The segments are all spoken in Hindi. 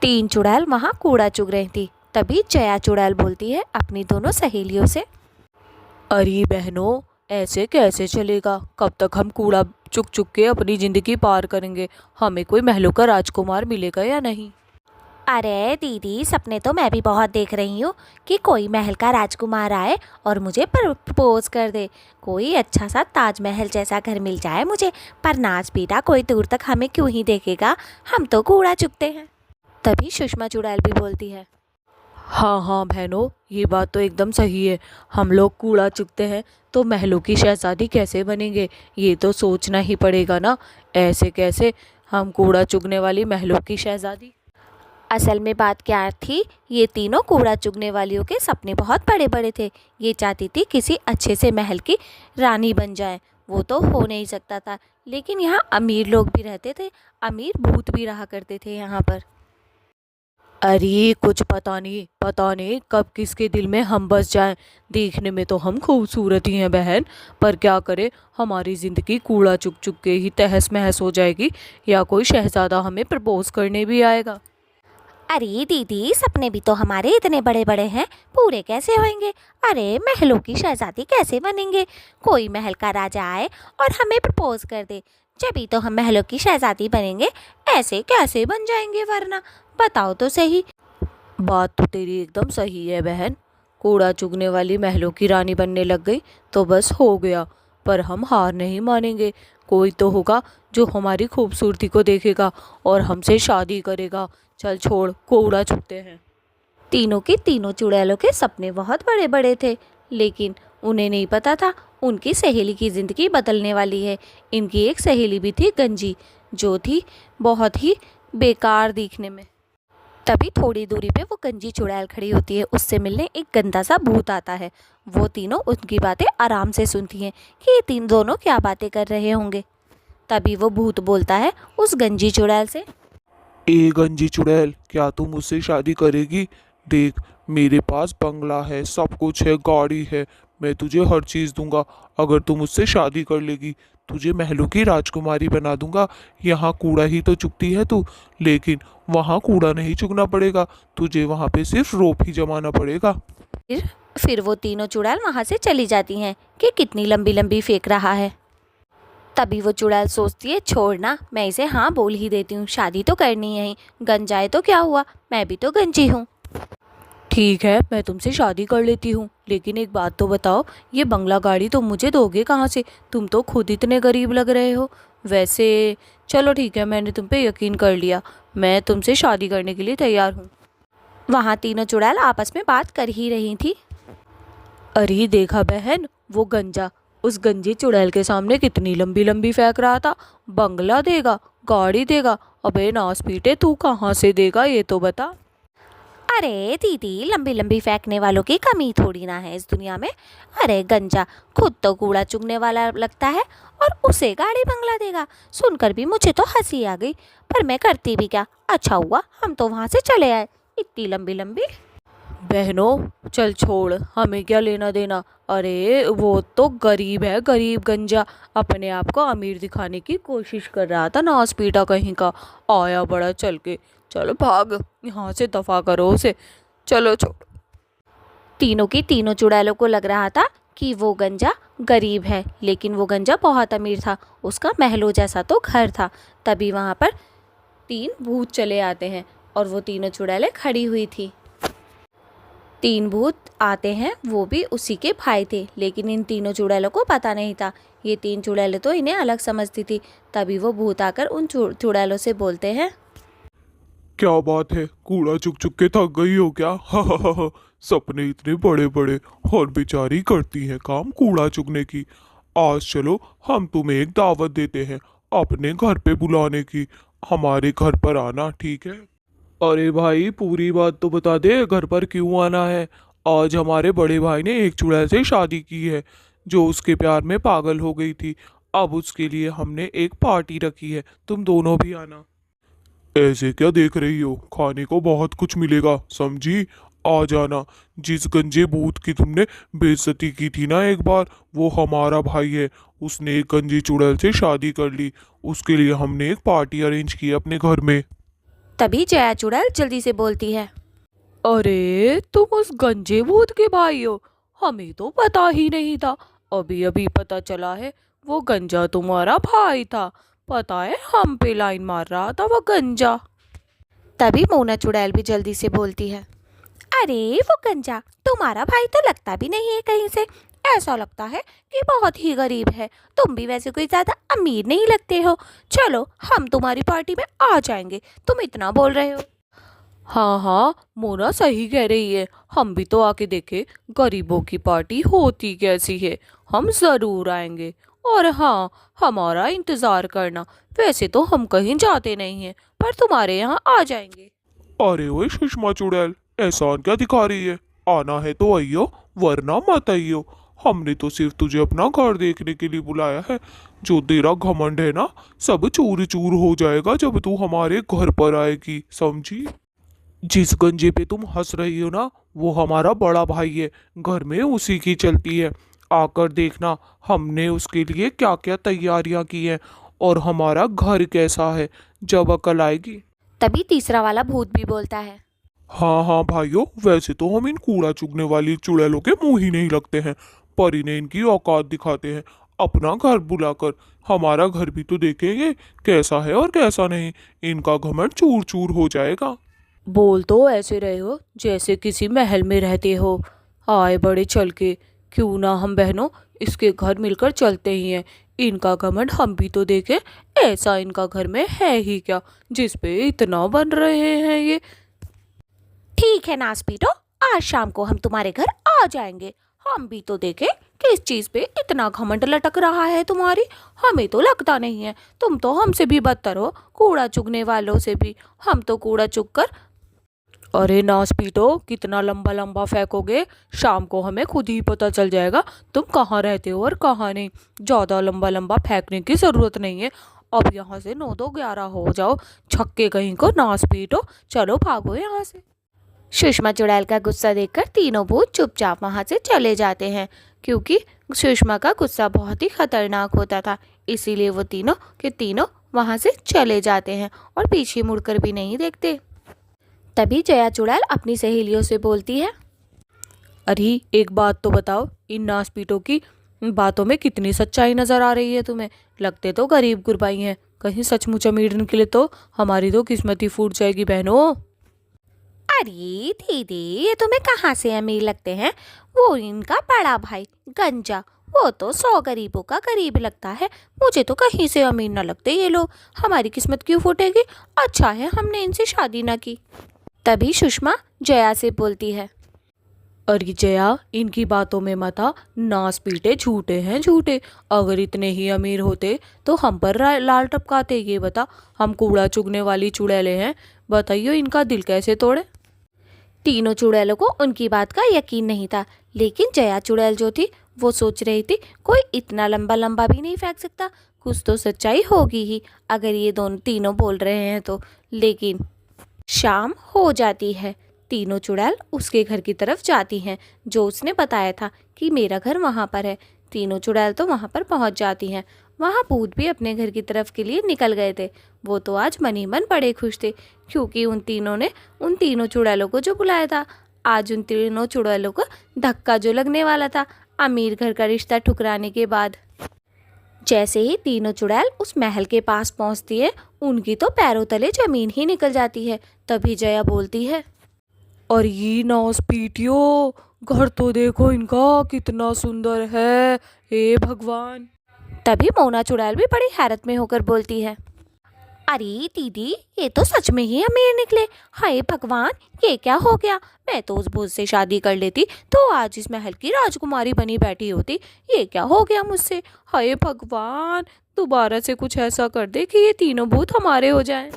तीन चुड़ैल वहाँ कूड़ा चुग रही थी। तभी जया चुड़ैल बोलती है अपनी दोनों सहेलियों से, अरे बहनों, ऐसे कैसे चलेगा? कब तक हम कूड़ा चुग चुग के अपनी ज़िंदगी पार करेंगे? हमें कोई महलों का राजकुमार मिलेगा या नहीं? अरे दीदी, सपने तो मैं भी बहुत देख रही हूँ कि कोई महल का राजकुमार आए और मुझे प्रपोज कर दे। कोई अच्छा सा ताजमहल जैसा घर मिल जाए मुझे, पर नाच बेटा कोई दूर तक हमें क्यों ही देखेगा, हम तो कूड़ा चुगते हैं। तभी सुषमा चुड़ैल भी बोलती है, हाँ हाँ बहनों, ये बात तो एकदम सही है। हम लोग कूड़ा चुगते हैं तो महलों की शहजादी कैसे बनेंगे? ये तो सोचना ही पड़ेगा ना। ऐसे कैसे हम कूड़ा चुगने वाली महलों की शहजादी? असल में बात क्या थी, ये तीनों कूड़ा चुगने वालियों के सपने बहुत बड़े बड़े थे। ये चाहती थी किसी अच्छे से महल की रानी बन जाए। वो तो हो नहीं सकता था, लेकिन यहाँ अमीर लोग भी रहते थे, अमीर भूत भी रहा करते थे यहाँ पर। अरे कुछ पता नहीं कब किसके दिल में हम बस जाएं। देखने में तो हम खूबसूरत ही हैं बहन, पर क्या करें, हमारी ज़िंदगी कूड़ा चुग चुग के ही तहस महस हो जाएगी, या कोई शहजादा हमें प्रपोज करने भी आएगा। अरे दीदी, सपने भी तो हमारे इतने बड़े बड़े हैं, पूरे कैसे होंगे? अरे महलों की शहजादी कैसे बनेंगे? कोई महल का राजा आए और हमें प्रपोज कर दे, जभी तो हम महलों की शहजादी बनेंगे। ऐसे कैसे बन जाएंगे वरना? बताओ तो सही। बात तो तेरी एकदम सही है बहन। कूड़ा चुगने वाली महलों की रानी बनने लग गई तो बस हो गया। पर हम हार नहीं मानेंगे। कोई तो होगा जो हमारी खूबसूरती को देखेगा और हमसे शादी करेगा। चल छोड़, कूड़ा चुगते हैं। तीनों के तीनों चुड़ैलों के सपने बहुत बड़े बड़े थे, लेकिन उन्हें नहीं पता था उनकी सहेली की ज़िंदगी बदलने वाली है। इनकी एक सहेली भी थी गंजी, जो थी बहुत ही बेकार दिखने में। तभी थोड़ी दूरी पे वो गंजी चुड़ैल खड़ी होती है। उससे मिलने एक गंदा सा भूत आता है। वो तीनों उनकी बातें आराम से सुनती हैं कि ये तीन दोनों क्या बातें कर रहे होंगे। तभी वो भूत बोलता है उस गंजी चुड़ैल से, ए गंजी चुड़ैल, क्या तू मुझसे शादी करेगी? देख, मेरे पास बंगला है, सब कुछ है, गाड़ी है, मैं तुझे हर चीज़ दूंगा। अगर तू मुझसे शादी कर लेगी, तुझे महलों की राजकुमारी बना दूंगा। यहाँ कूड़ा ही तो चुगती है तू, लेकिन वहाँ कूड़ा नहीं चुगना पड़ेगा, तुझे वहाँ पे सिर्फ रोप ही जमाना पड़ेगा। फिर वो तीनों चुड़ैल वहाँ से चली जाती हैं कि कितनी लंबी लंबी फेंक रहा है। तभी वो चुड़ैल सोचती है, छोड़ना, मैं इसे हाँ बोल ही देती हूँ, शादी तो करनी है ही, गंजाए तो क्या हुआ, मैं भी तो गंजी हूँ। ठीक है, मैं तुमसे शादी कर लेती हूँ, लेकिन एक बात तो बताओ, ये बंगला गाड़ी तुम मुझे दोगे कहाँ से? तुम तो खुद इतने गरीब लग रहे हो। वैसे चलो ठीक है, मैंने तुम पे यकीन कर लिया, मैं तुमसे शादी करने के लिए तैयार हूँ। वहाँ तीनों चुड़ैल आपस में बात कर ही रही थी। अरे देखा बहन, वो गंजा उस गंजी चुड़ैल के सामने कितनी लंबी लंबी फेंक रहा था। बंगला देगा, गाड़ी देगा। अबे नास पीटे, तू कहाँ से देगा ये तो बता। अरे दीदी, लंबी लंबी फेंकने वालों की कमी थोड़ी ना है इस दुनिया में। अरे गंजा खुद तो कूड़ा चुगने वाला लगता है और उसे गाड़ी बंगला देगा। सुनकर भी मुझे तो हंसी आ गई, पर मैं करती भी क्या, अच्छा हुआ हम तो वहाँ से चले आए। इतनी लंबी लंबी। बहनों चल छोड़, हमें क्या लेना देना। अरे वो तो गरीब है, गरीब गंजा अपने आप को अमीर दिखाने की कोशिश कर रहा था, नास पीटा कहीं का। आया बड़ा चल के। चलो भाग यहाँ से, दफा करो उसे। चलो छोड़। तीनों की तीनों चुड़ैलों को लग रहा था कि वो गंजा गरीब है, लेकिन वो गंजा बहुत अमीर था। उसका महलों जैसा तो घर था। तभी वहाँ पर तीन भूत चले आते हैं और वो तीनों चुड़ैलें खड़ी हुई थी। तीन भूत आते हैं, वो भी उसी के भाई थे, लेकिन इन तीनों चुड़ैलों को पता नहीं था। ये तीन चुड़ैलें तो इन्हें अलग समझती थी। तभी वो भूत आकर उन चुड़ैलों से बोलते हैं, क्या बात है, कूड़ा चुग चुग के थक गई हो क्या? हा, सपने इतने बड़े बड़े और बेचारी करती है काम कूड़ा चुगने की। आज चलो हम तुम्हें एक दावत देते हैं अपने घर पे बुलाने की। हमारे घर पर आना, ठीक है? अरे भाई, पूरी बात तो बता दे, घर पर क्यों आना है? आज हमारे बड़े भाई ने एक चुड़ैल से शादी की है जो उसके प्यार में पागल हो गई थी। अब उसके लिए हमने एक पार्टी रखी है, तुम दोनों भी आना। ऐसे क्या देख रही हो, खाने को बहुत कुछ मिलेगा, समझी? आ जाना। जिस गंजे भूत की तुमने बेइज्जती की थी ना एक बार, वो हमारा भाई है। उसने एक गंजी चुड़ैल से शादी कर ली। उसके लिए हमने एक पार्टी अरेंज की है अपने घर में। तभी जया चुड़ैल जल्दी से बोलती है, अरे तुम उस गंजे भूत के भाई हो, हमें तो पता ही नहीं था। अभी अभी पता चला है वो गंजा तुम्हारा भाई था। पता है हम पे लाइन मार रहा था वो गंजा। तभी मोना चुड़ैल भी जल्दी से बोलती है, अरे वो गंजा तुम्हारा भाई तो लगता भी नहीं है कहीं से। ऐसा लगता है कि बहुत ही गरीब है। तुम भी वैसे कोई ज़्यादा अमीर नहीं लगते हो। चलो हम तुम्हारी पार्टी में आ जाएंगे, तुम इतना बोल रहे हो। हाँ हाँ, मोना सही कह रही है। हम भी तो आके देखे गरीबों की पार्टी होती कैसी है। हम ज़रूर आएंगे। और हाँ, हमारा इंतज़ार करना। वैसे तो हम कहीं जाते नहीं हैं, पर तुम्हारे यहाँ आ जाएंगे। अरे ओए सुषमा चुड़ैल, एहसान क्या दिखा रही है? आना है तो आइयो, वरना मत आइयो। हमने तो सिर्फ तुझे अपना घर देखने के लिए बुलाया है। जो तेरा घमंड है ना, सब चूर चूर हो जाएगा जब तू हमारे घर पर आएगी, समझी? जिस गंजे पे तुम हंस रही हो ना, वो हमारा बड़ा भाई है। घर में उसी की चलती है। आकर देखना हमने उसके लिए क्या क्या तैयारियां की हैं और हमारा घर कैसा है। जब अकल आएगी। तभी तीसरा वाला भूत भी बोलता है, हाँ हाँ भाइयों, वैसे तो हम इन कूड़ा चुगने वाली चुड़ैलों के मुंह ही नहीं लगते हैं, पर इन्हें इनकी औकात दिखाते हैं अपना घर बुलाकर। हमारा घर भी तो देखेंगे कैसा है और कैसा नहीं। इनका घमंड चूर चूर हो जाएगा। बोल तो ऐसे रहे हो जैसे किसी महल में रहते हो। आए बड़े चल के, क्यों ना हम बहनों इसके घर मिलकर चलते ही हैं। इनका घमंड हम भी तो देखें। ऐसा इनका घर में है ही क्या जिस पे इतना बन रहे हैं ये। ठीक है नासपीटो, आज शाम को हम तुम्हारे घर आ जाएंगे। हम भी तो देखें किस चीज़ पे इतना घमंड लटक रहा है तुम्हारी। हमें तो लगता नहीं है। तुम तो हमसे भी बदतर हो, कूड़ा चुगने वालों से भी। हम तो कूड़ा चुग कर। अरे नास पीटो, कितना लंबा लंबा फेंकोगे? शाम को हमें खुद ही पता चल जाएगा तुम कहाँ रहते हो और कहाँ नहीं। ज़्यादा लंबा लंबा फेंकने की ज़रूरत नहीं है। अब यहाँ से 9 2 11 हो जाओ। छक्के कहीं को, नास पीटो। चलो भागो यहाँ से। सुषमा चुड़ैल का गुस्सा देखकर तीनों भूत चुपचाप वहां से चले जाते हैं, क्योंकि सुषमा का गुस्सा बहुत ही खतरनाक होता था। इसीलिए वो तीनों के तीनों वहां से चले जाते हैं और पीछे मुड़कर भी नहीं देखते। तभी जया चुड़ैल अपनी सहेलियों से बोलती है, अरे एक बात तो बताओ, इन नास पीटों की बातों में कितनी सच्चाई नज़र आ रही है तुम्हें? लगते तो गरीब गुरबाई हैं, कहीं सचमुच अमीर निकले तो हमारी तो किस्मत ही फूट जाएगी बहनों। अरे दीदी, ये तुम्हें कहाँ से अमीर लगते हैं? वो इनका बड़ा भाई गंजा, वो तो 100 गरीबों का गरीब लगता है। मुझे तो कहीं से अमीर न लगते ये लोग। हमारी किस्मत क्यों फूटेगी? अच्छा है हमने इनसे शादी न की। तभी सुषमा जया से बोलती है, अरे जया, इनकी बातों में मत आ। नास पीटे झूठे हैं झूठे। अगर इतने ही अमीर होते तो हम पर लाल टपकाते। ये बता, हम कूड़ा चुगने वाली चुड़ैलें हैं। बताइयो इनका दिल कैसे तोड़े। तीनों चुड़ैलों को उनकी बात का यकीन नहीं था, लेकिन जया चुड़ैल जो थी वो सोच रही थी कोई इतना लंबा लंबा भी नहीं फेंक सकता। कुछ तो सच्चाई होगी ही अगर ये दोनों तीनों बोल रहे हैं तो। लेकिन शाम हो जाती है। तीनों चुड़ैल उसके घर की तरफ जाती हैं जो उसने बताया था कि मेरा घर वहाँ पर है। तीनों चुड़ैल तो वहाँ पर पहुँच जाती हैं। वहाँ भूत भी अपने घर की तरफ के लिए निकल गए थे। वो तो आज मन ही मन बड़े खुश थे, क्योंकि उन तीनों ने उन तीनों चुड़ैलों को जो बुलाया था। आज उन तीनों चुड़ैलों को धक्का जो लगने वाला था अमीर घर का रिश्ता ठुकराने के बाद। जैसे ही तीनों चुड़ैल उस महल के पास पहुंचती है, उनकी तो पैरों तले जमीन ही निकल जाती है। तभी जया बोलती है, और ये नास पीटियो, घर तो देखो इनका कितना सुंदर है। हे भगवान। तभी मोना चुड़ैल भी बड़ी हैरत में होकर बोलती है, अरे दीदी, ये तो सच में ही अमीर निकले। हाय भगवान, ये क्या हो गया? मैं तो उस भूत से शादी कर लेती तो आज इस महल की राजकुमारी बनी बैठी होती। ये क्या हो गया मुझसे? हाय भगवान, दोबारा से कुछ ऐसा कर दे कि ये तीनों भूत हमारे हो जाएं।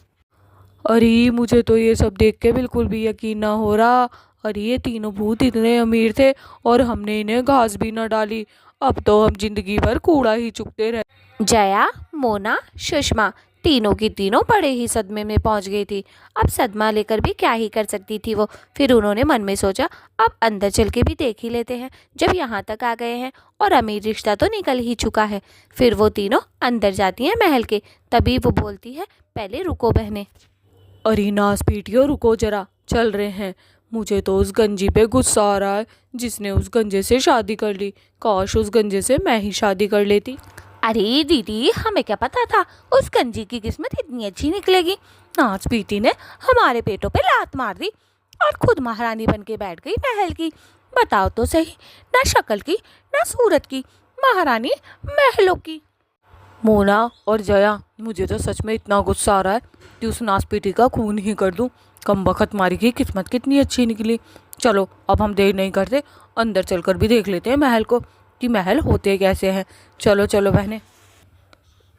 अरे मुझे तो ये सब देख के बिल्कुल भी यकीन ना हो रहा। अरे ये तीनों भूत इतने अमीर थे और हमने इन्हें घास भी ना डाली। अब तो हम जिंदगी भर कूड़ा ही चुगते रहे। जया, मोना, सुषमा तीनों की तीनों बड़े ही सदमे में पहुंच गई थी। अब सदमा लेकर भी क्या ही कर सकती थी वो। फिर उन्होंने मन में सोचा, अब अंदर चल के भी देख ही लेते हैं। जब यहाँ तक आ गए हैं और अमीर रिश्ता तो निकल ही चुका है। फिर वो तीनों अंदर जाती हैं महल के। तभी वो बोलती है, पहले रुको बहनें। अरे नास पीटियो, रुको जरा, चल रहे हैं। मुझे तो उस गंजी पे गुस्सा आ रहा है जिसने उस गंजे से शादी कर ली। काश उस गंजे से मैं ही शादी कर लेती। अरे दीदी, हमें क्या पता था उस गंजी की किस्मत इतनी अच्छी निकलेगी। नाच पीटी ने हमारे पेटों पे लात मार दी और खुद महारानी बन के बैठ गई महल की। बताओ तो सही, ना शक्ल की ना सूरत की, महारानी महलों की। मोना और जया, मुझे तो सच में इतना गुस्सा आ रहा है कि उस नास पीटी का खून ही कर दूं। कमबख्त मारी की किस्मत कितनी अच्छी निकली। चलो अब हम देर नहीं करते, अंदर चलकर भी देख लेते हैं महल को कि महल होते कैसे हैं। चलो चलो बहनें।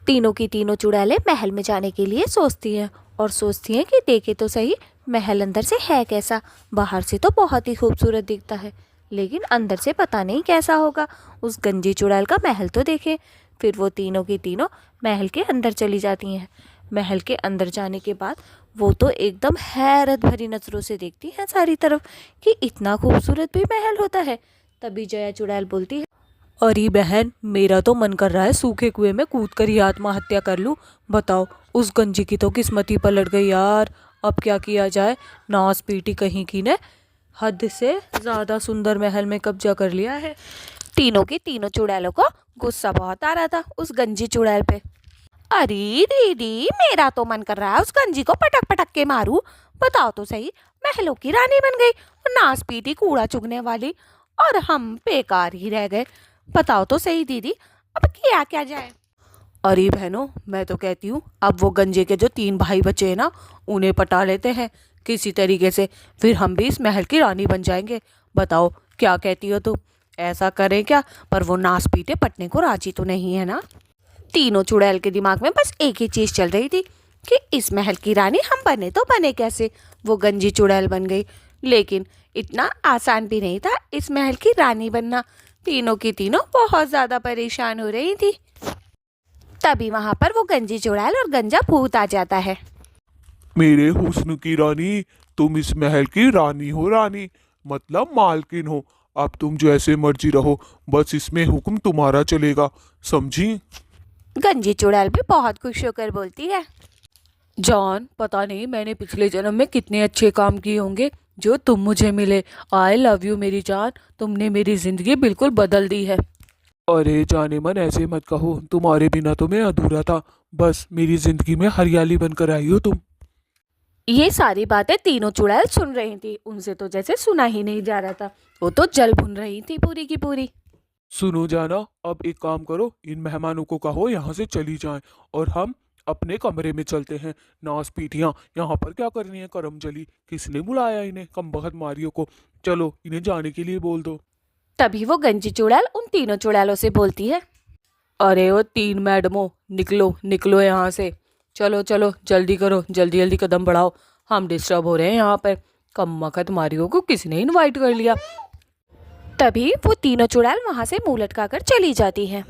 तीनों की तीनों चुड़ैलें महल में जाने के लिए सोचती हैं और सोचती हैं कि देखे तो सही महल अंदर से है कैसा। बाहर से तो बहुत ही खूबसूरत दिखता है, लेकिन अंदर से पता नहीं कैसा होगा। उस गंजी चुड़ैल का महल तो देखे। फिर वो तीनों की तीनों महल के अंदर चली जाती हैं। महल के अंदर जाने के बाद वो तो एकदम हैरत भरी नज़रों से देखती हैं चारी तरफ कि इतना खूबसूरत भी महल होता है। तभी जया चुड़ैल बोलती है, अरे बहन, मेरा तो मन कर रहा है सूखे कुएं में कूद कर ही आत्महत्या कर लूं। बताओ, उस गंजी की तो किस्मत ही पलट गई यार। अब क्या किया जाए। नास पीटी कहीं की ने हद से ज़्यादा सुंदर महल में कब्जा कर लिया है। तीनों की तीनों चुड़ैलों को गुस्सा बहुत आ रहा था उस गंजी चुड़ैल पे। अरे दीदी, मेरा तो मन कर रहा है उस गंजी को पटक पटक के मारूं। बताओ तो सही, महलों की रानी बन गई और नास पीटी कूड़ा चुगने वाली, और हम बेकार ही रह गए। बताओ तो सही दीदी, अब किया क्या जाए। अरे बहनों, मैं तो कहती हूँ अब वो गंजे के जो 3 भाई बचे हैं ना, उन्हें पटा लेते हैं किसी तरीके से। फिर हम भी इस महल की रानी बन जाएंगे। बताओ क्या कहती हो तुम, ऐसा करें क्या? पर वो नास पीटे पटने को राजी तो नहीं है ना। तीनों चुड़ैल के दिमाग में बस एक ही चीज़ चल रही थी कि इस महल की रानी हम बने तो बने कैसे। वो गंजी चुड़ैल बन गई, लेकिन इतना आसान भी नहीं था इस महल की रानी बनना। तीनों की तीनों बहुत ज़्यादा परेशान हो रही थी। तभी वहाँ पर वो गंजी चुड़ैल और गंजा भूत आ जाता है। मेरे हुस्न की रानी, तुम इस महल की रानी हो, रानी मतलब मालकिन हो। अब तुम जैसे मर्जी रहो, बस इसमें हुक्म तुम्हारा चलेगा, समझी? गंजी चुड़ैल भी बहुत खुश होकर बोलती है, जान, पता नहीं मैंने पिछले जन्म में कितने अच्छे काम किए होंगे जो तुम मुझे मिले। आई लव यू मेरी जान, तुमने मेरी जिंदगी बिल्कुल बदल दी है। अरे जाने मन, ऐसे मत कहो, तुम्हारे बिना तो मैं अधूरा था। बस मेरी जिंदगी में हरियाली बनकर आई हो तुम। ये सारी बातें तीनों चुड़ैल सुन रही थी। उनसे तो जैसे सुना ही नहीं जा रहा था, वो तो जल भुन रही थी पूरी की पूरी। सुनो जाना, अब एक काम करो, इन मेहमानों को कहो यहाँ से चली जाएं और हम अपने कमरे में चलते हैं। नास पीटियाँ यहाँ पर क्या करनी है करम जली, किसने बुलाया इन्हें कमबख्त मारियों को। चलो इन्हें जाने के लिए बोल दो। तभी वो गंजी चुड़ैल उन तीनों चुड़ैलों से बोलती है, अरे वो 3 मैडमों, निकलो निकलो यहाँ से। चलो चलो जल्दी करो, जल्दी जल्दी कदम बढ़ाओ, हम डिस्टर्ब हो रहे हैं यहाँ पर। कमबख्त मारियों को किसने इनवाइट कर लिया। तभी वो तीनों चुड़ैल वहाँ से मुंह लटकाकर चली जाती हैं।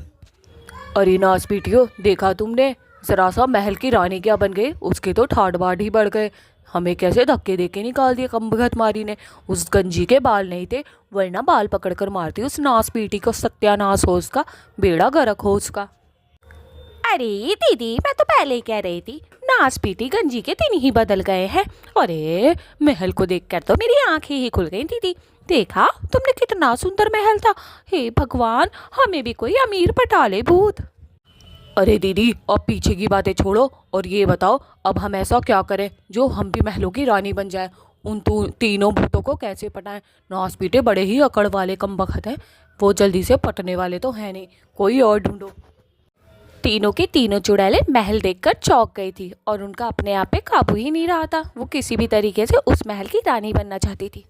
अरे नास पीटियो, देखा तुमने, जरा सा महल की रानी क्या बन गई, उसके तो ठाट बाट ही बढ़ गए। हमें कैसे धक्के दे के निकाल दिए कमबख्त मारी ने। उस गंजी के बाल नहीं थे, वरना बाल पकड़कर मारती उस नास पीटी को। सत्यानाश हो उसका, बेड़ा गर्क हो उसका। अरे दीदी, मैं तो पहले ही कह रही थी, नास पीटी गंजी के दिन ही बदल गए हैं। अरे महल को देखकर तो मेरी आंखें ही खुल गई दीदी। देखा तुमने कितना सुंदर महल था। हे भगवान, हमें भी कोई अमीर पटा ले भूत। अरे दीदी, अब पीछे की बातें छोड़ो और ये बताओ, अब हम ऐसा क्या करें जो हम भी महलों की रानी बन जाए। उन तीनों भूतों को कैसे पटाएं? नास पीटे बड़े ही अकड़ वाले कमबख्त हैं, वो जल्दी से पटने वाले तो हैं नहीं। कोई और ढूंढो। तीनों की तीनों चुड़ैलें महल देखकर चौंक गई थी और उनका अपने आप पे काबू ही नहीं रहा था। वो किसी भी तरीके से उस महल की रानी बनना चाहती थी,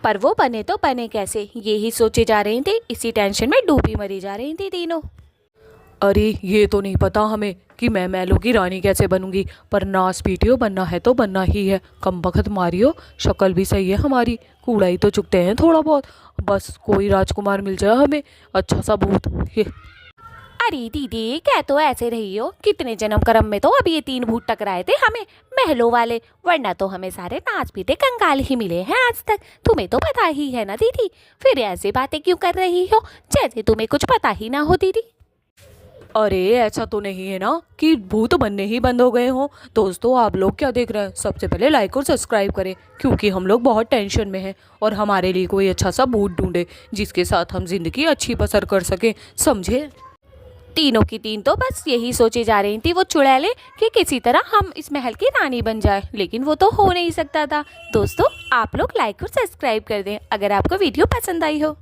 पर वो बने तो बने कैसे, ये ही सोचे जा रही थी। इसी टेंशन में डूबी मरी जा रही थी तीनों। अरे ये तो नहीं पता हमें कि मैं महलों की रानी कैसे बनूंगी, पर नास पीटियो बनना है तो बनना ही है। कमबख्त मारियो, शक्ल भी सही है हमारी, कूड़ा ही तो चुगते हैं थोड़ा बहुत। बस कोई राजकुमार मिल जाए हमें, अच्छा सा भूत। ये अरे दीदी, कह तो ऐसे रही हो, कितने जन्म कर्म में तो अब ये 3 भूत टकराए थे हमें, महलों वाले, वरना तो हमें सारे नाच पीटे कंगाल ही मिले हैं आज तक। तुम्हें तो पता ही है ना दीदी, फिर ऐसी बातें क्यों कर रही हो जैसे तुम्हें कुछ पता ही ना हो दीदी। अरे ऐसा तो नहीं है ना कि भूत बनने ही बंद हो गए हों। दोस्तों आप लोग क्या देख रहे हैं, सबसे पहले लाइक और सब्सक्राइब करें, क्योंकि हम लोग बहुत टेंशन में हैं और हमारे लिए कोई अच्छा सा भूत ढूंढे जिसके साथ हम जिंदगी अच्छी बसर कर सकें, समझे। तीनों की तीन तो बस यही सोचे जा रही थी वो चुड़ैलें कि किसी तरह हम इस महल की रानी बन जाए, लेकिन वो तो हो नहीं सकता था। दोस्तों आप लोग लाइक और सब्सक्राइब कर दें अगर आपको वीडियो पसंद आई हो।